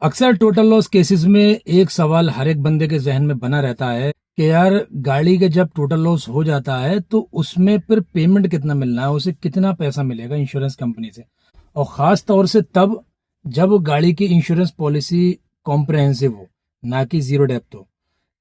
अक्सर total loss cases में एक सवाल हर एक बंदे के जहन में बना रहता है कि यार गाड़ी के जब टोटल लॉस हो जाता है तो उसमें फिर पेमेंट कितना मिलना है, उसे कितना पैसा मिलेगा इंश्योरेंस कंपनी से। और खास तौर से तब जब गाड़ी की इंश्योरेंस पॉलिसी कॉम्प्रहेंसिव हो, ना कि जीरो डेप्थ हो।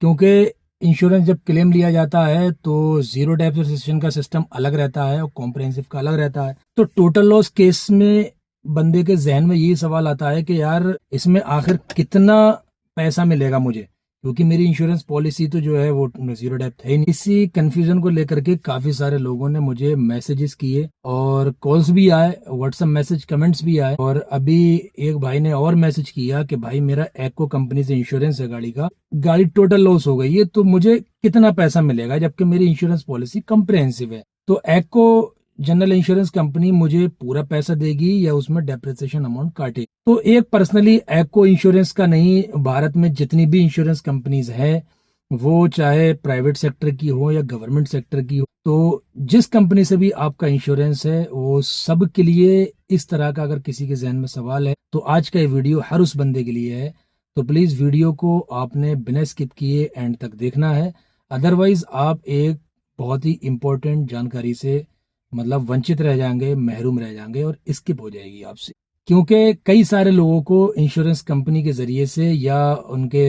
क्योंकि इंश्योरेंस जब क्लेम लिया जाता है तो जीरो डेप्थ का सिस्टम अलग रहता है और कॉम्प्रहेंसिव का अलग रहता है। तो टोटल लॉस केस में बंदे के जहन में यही सवाल आता है कि यार इसमें आखिर कितना पैसा मिलेगा मुझे, क्योंकि मेरी इंश्योरेंस पॉलिसी तो जो है वो जीरो डेप्थ है ही नहीं। इसी कंफ्यूजन को लेकर के काफी सारे लोगों ने मुझे मैसेजेस किए और कॉल्स भी आए, व्हाट्सएप मैसेज, कमेंट्स भी आए। और अभी एक भाई ने और मैसेज किया कि भाई मेरा एको कंपनी से इंश्योरेंस है गाड़ी का, गाड़ी टोटल लॉस हो गई है तो मुझे कितना पैसा मिलेगा, जबकि मेरी इंश्योरेंस पॉलिसी कंप्रहेंसिव है। तो एको जनरल इंश्योरेंस कंपनी मुझे पूरा पैसा देगी या उसमें डेप्रिसिएशन अमाउंट काटे। तो एक पर्सनली एको इंश्योरेंस का नहीं, भारत में जितनी भी इंश्योरेंस कंपनीज है वो चाहे प्राइवेट सेक्टर की हो या गवर्नमेंट सेक्टर की हो, तो जिस कंपनी से भी आपका इंश्योरेंस है वो सब के लिए इस तरह का अगर किसी के जहन में सवाल है तो आज का ये वीडियो हर उस बंदे के लिए है। तो प्लीज वीडियो को आपने बिना स्किप किए एंड तक देखना है, अदरवाइज आप एक बहुत ही इंपॉर्टेंट जानकारी से मतलब वंचित रह जाएंगे, महरूम रह जाएंगे और स्किप हो जाएगी आपसे। क्योंकि कई सारे लोगों को इंश्योरेंस कंपनी के जरिए से या उनके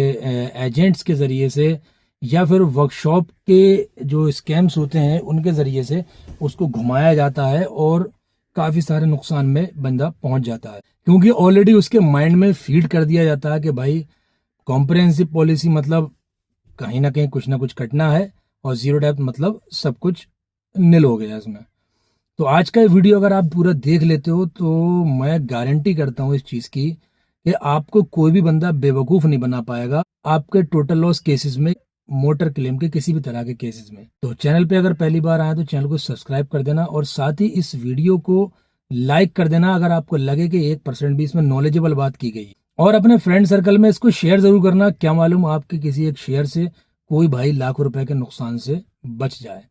एजेंट्स के जरिए से या फिर वर्कशॉप के जो स्कैम्स होते हैं उनके जरिए से उसको घुमाया जाता है और काफी सारे नुकसान में बंदा पहुंच जाता है। क्योंकि ऑलरेडी उसके माइंड में फीड कर दिया जाता है कि भाई कॉम्प्रहेंसिव पॉलिसी मतलब कहीं ना कहीं कुछ ना कुछ कटना है और जीरो डेप्थ मतलब सब कुछ निल हो गया इसमें। तो आज का ये वीडियो अगर आप पूरा देख लेते हो तो मैं गारंटी करता हूँ इस चीज की कि आपको कोई भी बंदा बेवकूफ नहीं बना पाएगा आपके टोटल लॉस केसेस में, मोटर क्लेम के किसी भी तरह के केसेस में। तो चैनल पे अगर पहली बार आए तो चैनल को सब्सक्राइब कर देना और साथ ही इस वीडियो को लाइक कर देना अगर आपको लगे कि 1% भी इसमें नॉलेजेबल बात की गई। और अपने फ्रेंड सर्कल में इसको शेयर जरूर करना, क्या मालूम आपके किसी एक शेयर से कोई भाई लाखों रुपए के नुकसान से बच जाए।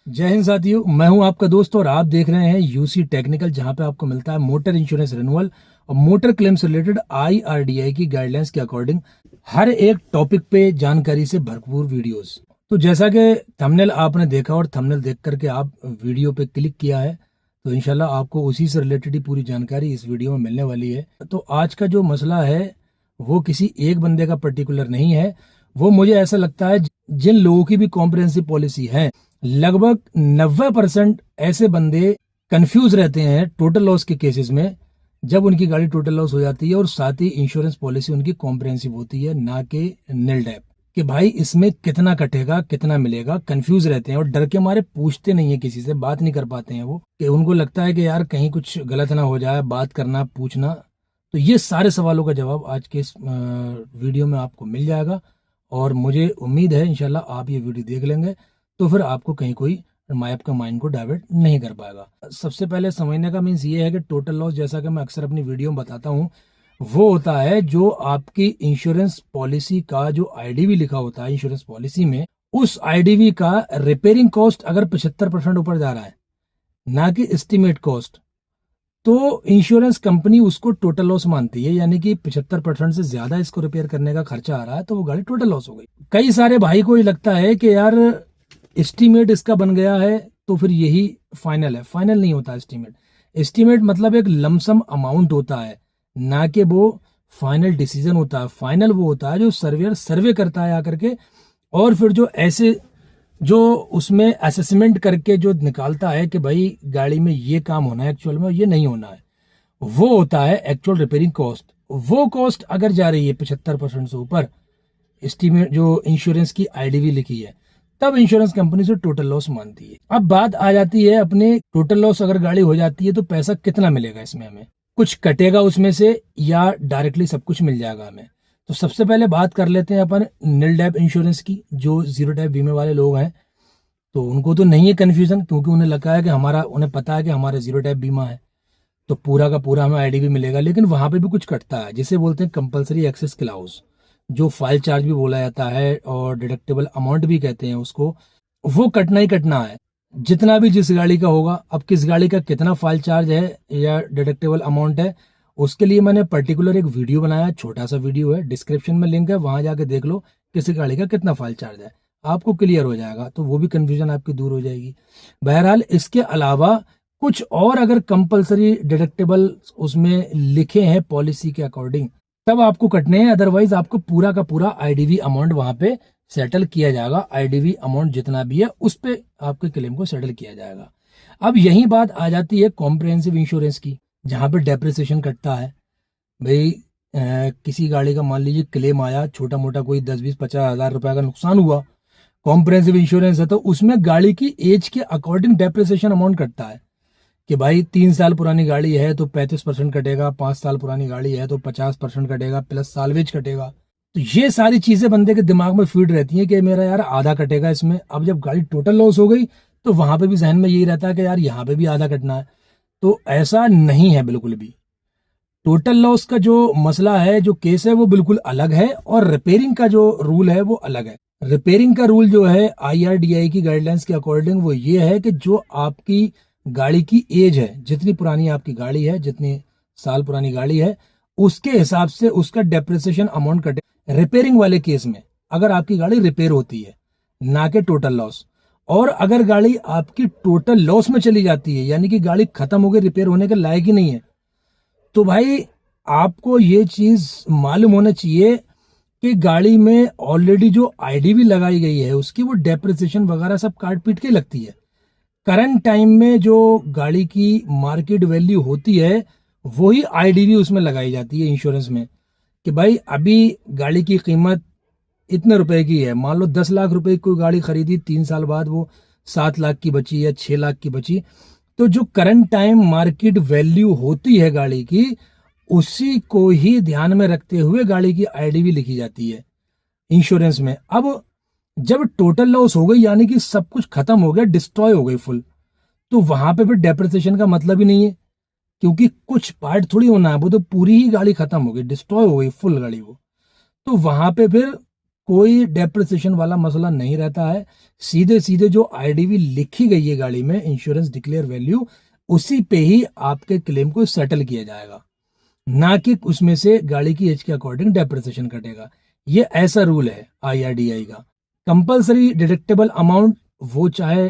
जय हिंद साथियों, मैं हूं आपका दोस्त और आप देख रहे हैं यूसी टेक्निकल, जहां पे आपको मिलता है मोटर इंश्योरेंस रिन्यूअल और मोटर क्लेम से रिलेटेड आईआरडीआई की गाइडलाइंस के अकॉर्डिंग हर एक टॉपिक पे जानकारी से भरपूर वीडियोस। तो जैसा कि थंबनेल आपने देखा और थंबनेल देख करके आप वीडियो पे क्लिक किया है तो इंशाल्लाह आपको उसी से रिलेटेड ही पूरी जानकारी इस वीडियो में मिलने वाली है। तो आज का जो मसला है वो किसी एक बंदे का पर्टिकुलर नहीं है, वो मुझे ऐसा लगता है जिन लोगों की भी कॉम्प्रहेंसिव पॉलिसी है लगभग 90% ऐसे बंदे कंफ्यूज रहते हैं टोटल लॉस के केसेस में जब उनकी गाड़ी टोटल लॉस हो जाती है और साथ ही इंश्योरेंस पॉलिसी उनकी कॉम्प्रहेंसिव होती है ना कि निल डेप, कि भाई इसमें कितना कटेगा कितना मिलेगा। कंफ्यूज रहते हैं और डर के मारे पूछते नहीं है, किसी से बात नहीं कर पाते हैं वो, कि उनको लगता है कि यार कहीं कुछ गलत ना हो जाए, बात करना पूछना। तो ये सारे सवालों का जवाब आज के इस वीडियो में आपको मिल जाएगा और मुझे उम्मीद है इंशाल्लाह आप ये वीडियो देख लेंगे तो फिर आपको कहीं कोई आपका माइंड को डाइवर्ट नहीं कर पाएगा। सबसे पहले समझने का मीन्स ये है कि टोटल लॉस, जैसा कि मैं अक्सर अपनी वीडियो में बताता हूँ, वो होता है जो आपकी इंश्योरेंस पॉलिसी का जो आईडीवी लिखा होता है इंश्योरेंस पॉलिसी में, उस आईडीवी का रिपेयरिंग कॉस्ट अगर 75% ऊपर जा रहा है ना कि एस्टिमेट कॉस्ट, तो इंश्योरेंस कंपनी उसको टोटल लॉस मानती है। यानी कि 75% से ज्यादा इसको रिपेयर करने का खर्चा आ रहा है तो वो गाड़ी टोटल लॉस हो गई। कई सारे भाई को ये लगता है कि यार एस्टीमेट इसका बन गया है तो फिर यही फाइनल है। फाइनल नहीं होता एस्टीमेट। एस्टीमेट मतलब एक लमसम अमाउंट होता है, ना कि वो फाइनल डिसीजन होता है। फाइनल वो होता है जो सर्वेयर सर्वे करता है आकर के और फिर जो ऐसे जो उसमें असेसमेंट करके जो निकालता है कि भाई गाड़ी में ये काम होना है एक्चुअल में, ये नहीं होना है, वो होता है एक्चुअल रिपेयरिंग कॉस्ट। वो कॉस्ट अगर जा रही है 75% से ऊपर, एस्टीमेट जो इंश्योरेंस की आईडीवी लिखी है, तब इंश्योरेंस कंपनी से टोटल लॉस मानती है। अब बात आ जाती है अपने टोटल लॉस अगर गाड़ी हो जाती है तो पैसा कितना मिलेगा, इसमें हमें कुछ कटेगा उसमें से या डायरेक्टली सब कुछ मिल जाएगा हमें। तो सबसे पहले बात कर लेते हैं अपन निल डेप इंश्योरेंस की। जो जीरो डेप बीमे वाले लोग हैं तो उनको तो नहीं है कंफ्यूजन, क्योंकि उन्हें लगा है कि उन्हें पता है कि हमारा जीरो डेप बीमा है तो पूरा का पूरा हमें आईडीवी मिलेगा। लेकिन वहां पे भी कुछ कटता है जिसे बोलते हैं कंपलसरी एक्सेस क्लाउज, जो फाइल चार्ज भी बोला जाता है और डिडक्टेबल अमाउंट भी कहते हैं उसको। वो कटना ही कटना है, जितना भी जिस गाड़ी का होगा। अब किस गाड़ी का कितना फाइल चार्ज है या डिडक्टेबल अमाउंट है उसके लिए मैंने पर्टिकुलर एक वीडियो बनाया, छोटा सा वीडियो है, डिस्क्रिप्शन में लिंक है, वहां जाके देख लो किसी गाड़ी का कितना फाइल चार्ज है, आपको क्लियर हो जाएगा, तो वो भी कंफ्यूजन आपकी दूर हो जाएगी। बहरहाल इसके अलावा कुछ और अगर कंपलसरी डिडक्टेबल उसमें लिखे हैं पॉलिसी के अकॉर्डिंग, तब आपको कटने हैं, अदरवाइज आपको पूरा का पूरा आईडीवी अमाउंट वहां पे सेटल किया जाएगा। आईडीवी अमाउंट जितना भी है उस पे आपके क्लेम को सेटल किया जाएगा। अब यही बात आ जाती है कॉम्प्रिहेंसिव इंश्योरेंस की, जहां पे डेप्रिसिएशन कटता है। भाई किसी गाड़ी का मान लीजिए क्लेम आया, छोटा मोटा कोई 10-20-50 हज़ार रुपए का नुकसान हुआ, कॉम्प्रिहेंसिव इंश्योरेंस है तो उसमें गाड़ी की एज के अकॉर्डिंग डेप्रिसिएशन अमाउंट कटता है कि भाई 3 साल पुरानी गाड़ी है तो 35% कटेगा, 5 साल पुरानी गाड़ी है तो 50% कटेगा, प्लस सालवेज कटेगा। तो ये सारी चीजें बंदे के दिमाग में फीड रहती हैं कि मेरा यार आधा कटेगा इसमें। अब जब गाड़ी टोटल लॉस हो गई तो वहां पे भी जहन में यही रहता है कि यार यहाँ पे भी आधा कटना है। तो ऐसा नहीं है बिल्कुल भी। टोटल लॉस का जो मसला है, जो केस है, वो बिल्कुल अलग है, और रिपेयरिंग का जो रूल है वो अलग है। रिपेयरिंग का रूल जो है आईआरडीआई की गाइडलाइंस के अकॉर्डिंग वो ये है कि जो आपकी गाड़ी की एज है, जितनी पुरानी आपकी गाड़ी है, जितनी साल पुरानी गाड़ी है, उसके हिसाब से उसका डेप्रिसिएशन अमाउंट कटे। रिपेयरिंग वाले केस में अगर आपकी गाड़ी रिपेयर होती है, ना कि टोटल लॉस, और अगर गाड़ी आपकी टोटल लॉस में चली जाती है, यानी कि गाड़ी खत्म हो गई, रिपेयर होने के लायक ही नहीं है, तो भाई आपको ये चीज मालूम होना चाहिए कि गाड़ी में ऑलरेडी जो आईडीवी लगाई गई है उसकी वो डेप्रिसिएशन वगैरह सब काट पीट के लगती है। करंट टाइम में जो गाड़ी की मार्केट वैल्यू होती है वही आईडीवी उसमें लगाई जाती है इंश्योरेंस में, कि भाई अभी गाड़ी की कीमत इतने रुपए की है, मान लो 10 लाख रुपए की कोई गाड़ी खरीदी, 3 साल बाद वो 7 लाख की बची या 6 लाख की बची, तो जो करंट टाइम मार्केट वैल्यू होती है गाड़ी की, उसी को ही ध्यान में रखते हुए गाड़ी की आईडीवी लिखी जाती है इंश्योरेंस में। अब जब टोटल लॉस हो गई, यानी कि सब कुछ खत्म हो गया, डिस्ट्रॉय हो गई फुल, तो वहां पे फिर डेप्रिसिएशन का मतलब ही नहीं है, क्योंकि कुछ पार्ट थोड़ी होना है, वो तो पूरी ही गाड़ी खत्म हो गई, डिस्ट्रॉय हो गई फुल गाड़ी वो। तो वहां पे फिर कोई डेप्रिसिएशन वाला मसला नहीं रहता है। सीधे सीधे जो आईडीवी लिखी गई है गाड़ी में, इंश्योरेंस डिक्लेयर वैल्यू, उसी पे ही आपके क्लेम को सेटल किया जाएगा, ना कि उसमें से गाड़ी की एज के अकॉर्डिंग डेप्रिसिएशन कटेगा। ये ऐसा रूल है आईआरडीआई का। कंपलसरी डिडक्टेबल अमाउंट, वो चाहे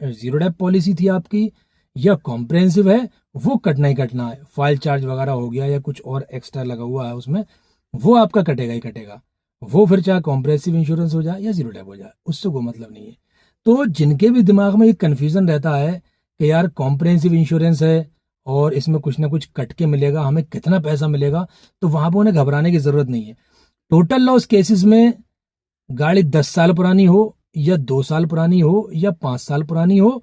जीरो डेप पॉलिसी थी आपकी या कॉम्प्रिहेंसिव है, वो कटना ही कटना है। फाइल चार्ज वगैरह हो गया या कुछ और एक्स्ट्रा लगा हुआ है उसमें, वो आपका कटेगा ही कटेगा। वो फिर चाहे कॉम्प्रिहेंसिव इंश्योरेंस हो जाए या जीरो डेप हो जाए, उससे कोई मतलब नहीं है। तो जिनके भी दिमाग में एक कन्फ्यूजन रहता है कि यार कॉम्प्रिहेंसिव इंश्योरेंस है और इसमें कुछ ना कुछ कट के मिलेगा, हमें कितना पैसा मिलेगा, तो वहां पर उन्हें घबराने की जरूरत नहीं है। टोटल लॉस केसेस में गाड़ी 10 साल पुरानी हो या 2 साल पुरानी हो या 5 साल पुरानी हो,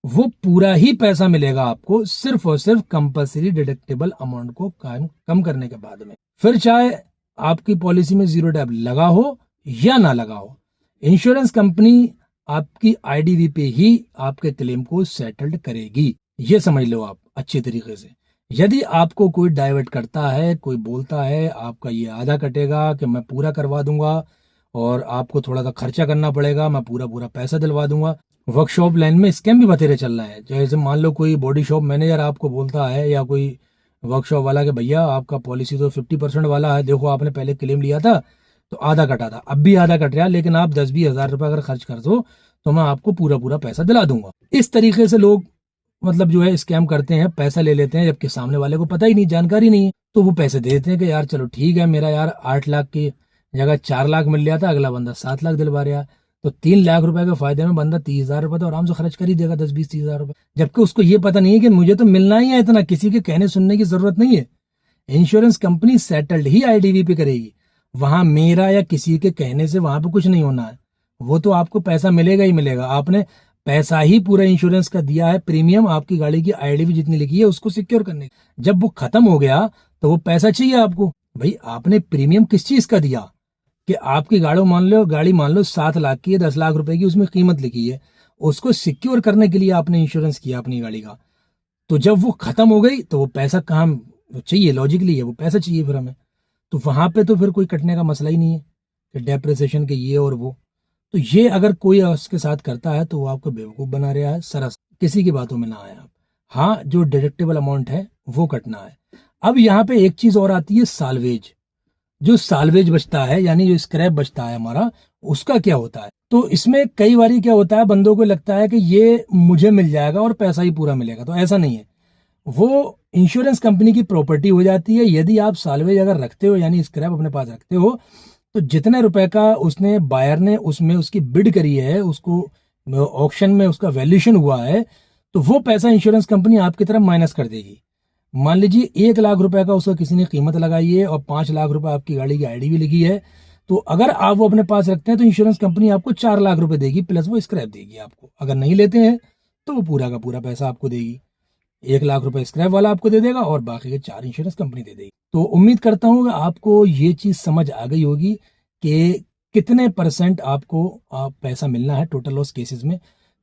वो पूरा ही पैसा मिलेगा आपको, सिर्फ और सिर्फ कंपलसरी डिडक्टेबल अमाउंट को कम करने के बाद में। फिर चाहे आपकी पॉलिसी में जीरो डेप लगा हो या ना लगा हो, इंश्योरेंस कंपनी आपकी आईडीवी पे ही आपके क्लेम को सेटल्ड करेगी। ये समझ लो आप अच्छी तरीके से। यदि आपको कोई डाइवर्ट करता है, कोई बोलता है आपका ये आधा कटेगा कि मैं पूरा करवा दूंगा और आपको थोड़ा सा खर्चा करना पड़ेगा, मैं पूरा पूरा पैसा दिलवा दूंगा। वर्कशॉप लाइन में स्कैम भी बतेरे चल रहा है। जैसे मान लो कोई बॉडी शॉप मैनेजर आपको बोलता है या कोई वर्कशॉप वाला कि भैया आपका पॉलिसी तो 50% वाला है, देखो आपने पहले क्लेम लिया था तो आधा कटा था, अब भी आधा कट रहा है, लेकिन आप 10-20 हज़ार रुपये अगर खर्च कर दो तो मैं आपको पूरा पूरा पैसा दिला दूंगा। इस तरीके से लोग मतलब जो है स्कैम करते हैं, पैसा ले लेते हैं, जबकि सामने वाले को पता ही नहीं, जानकारी नहीं है, तो वो पैसे दे देते हैं कि यार चलो ठीक है, मेरा यार 8 लाख की जगह 4 लाख मिल रहा था, अगला बंदा 7 लाख दिलवा रहा है, तो 3 लाख रुपए के फायदे में बंदा 30 हज़ार रुपए तो आराम से खर्च कर ही देगा, 10-20-30 हज़ार रुपए, जबकि उसको ये पता नहीं है कि मुझे तो मिलना ही है इतना, किसी के कहने सुनने की जरूरत नहीं है। इंश्योरेंस कंपनी सेटल्ड ही आईडीवी पे करेगी, वहां मेरा या किसी के कहने से वहां पे कुछ नहीं होना है, वो तो आपको पैसा मिलेगा ही मिलेगा। आपने पैसा ही पूरा इंश्योरेंस का दिया है, प्रीमियम आपकी गाड़ी की आईडीवी जितनी लिखी है उसको सिक्योर करने। जब वो खत्म हो गया तो वो पैसा चाहिए आपको। भाई आपने प्रीमियम किस चीज का दिया कि आपकी गाड़ी मान लो 7 लाख की है, 10 लाख रुपए की उसमें कीमत लिखी है, उसको सिक्योर करने के लिए आपने इंश्योरेंस किया अपनी गाड़ी का। तो जब वो खत्म हो गई तो वो पैसा कहाँ चाहिए, लॉजिकली है वो पैसा चाहिए फिर हमें। तो वहां पे तो फिर कोई कटने का मसला ही नहीं है कि डेप्रिसिएशन के ये और वो। तो ये अगर कोई उसके साथ करता है तो वो आपको बेवकूफ बना रहा है, सरस किसी की बातों में ना आए आप। हाँ, जो डिडक्टेबल अमाउंट है वो कटना है। अब यहाँ पे एक चीज और आती है, साल्वेज। जो साल्वेज बचता है यानी जो स्क्रैप बचता है हमारा, उसका क्या होता है? तो इसमें कई बार क्या होता है, बंदों को लगता है कि ये मुझे मिल जाएगा और पैसा ही पूरा मिलेगा, तो ऐसा नहीं है। वो इंश्योरेंस कंपनी की प्रॉपर्टी हो जाती है। यदि आप साल्वेज अगर रखते हो यानी स्क्रैप अपने पास रखते हो, तो जितने रुपए का उसने बायर ने उसमें उसकी बिड करी है, उसको ऑक्शन में उसका वैल्यूएशन हुआ है, तो वो पैसा इंश्योरेंस कंपनी आपकी तरफ माइनस कर देगी। मान लीजिए 1 लाख रुपए का उसका किसी ने कीमत लगाई है और 5 लाख रुपए आपकी गाड़ी की आईडी भी लिखी है, तो अगर आप वो अपने पास रखते हैं तो इंश्योरेंस कंपनी आपको 4 लाख रुपए देगी, प्लस वो स्क्रैप देगी आपको। अगर नहीं लेते हैं तो वो पूरा का पूरा पैसा आपको देगी। 1 लाख रुपए स्क्रैप वाला आपको दे देगा और बाकी के 4 इंश्योरेंस कंपनी दे देगी। तो उम्मीद करता हूँ कि आपको ये चीज समझ आ गई होगी कि कितने परसेंट आपको पैसा मिलना है टोटल लॉस केसेस में।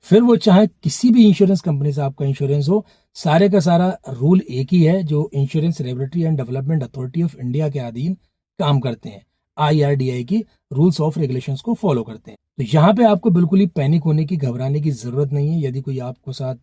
फिर वो चाहे किसी भी इंश्योरेंस कंपनी से आपका इंश्योरेंस हो, सारे का सारा रूल एक ही है, जो insurance regulatory and development authority of India के अधीन काम करते हैं, IRDAI की रूल्स ऑफ रेगुलेशंस को फॉलो करते हैं। तो यहाँ पे आपको बिल्कुल ही पैनिक होने की, घबराने की जरूरत नहीं है। यदि कोई आपको साथ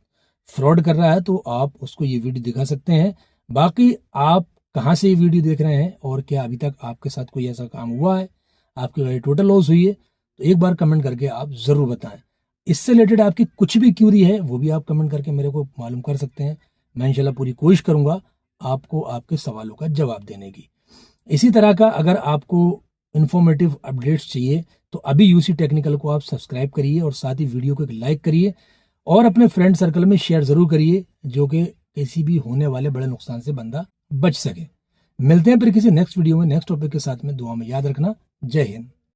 फ्रॉड कर रहा है तो आप उसको ये वीडियो दिखा सकते हैं। बाकी आप कहाँ से ये वीडियो देख रहे हैं और क्या अभी तक आपके साथ कोई ऐसा काम हुआ है, आपकी गाड़ी टोटल लॉस हुई है, तो एक बार कमेंट करके आप जरूर बताएं। इससे रिलेटेड आपकी कुछ भी क्यूरी है वो भी आप कमेंट करके मेरे को मालूम कर सकते हैं। मैं इंशाल्लाह पूरी कोशिश करूंगा आपको आपके सवालों का जवाब देने की। इसी तरह का अगर आपको इंफॉर्मेटिव अपडेट्स चाहिए तो अभी यूसी टेक्निकल को आप सब्सक्राइब करिए और साथ ही वीडियो को एक लाइक करिए और अपने फ्रेंड सर्कल में शेयर जरूर करिए, जो कि किसी भी होने वाले बड़े नुकसान से बंदा बच सके। मिलते हैं फिर किसी नेक्स्ट वीडियो में नेक्स्ट टॉपिक के साथ में। दुआ में याद रखना। जय हिंद।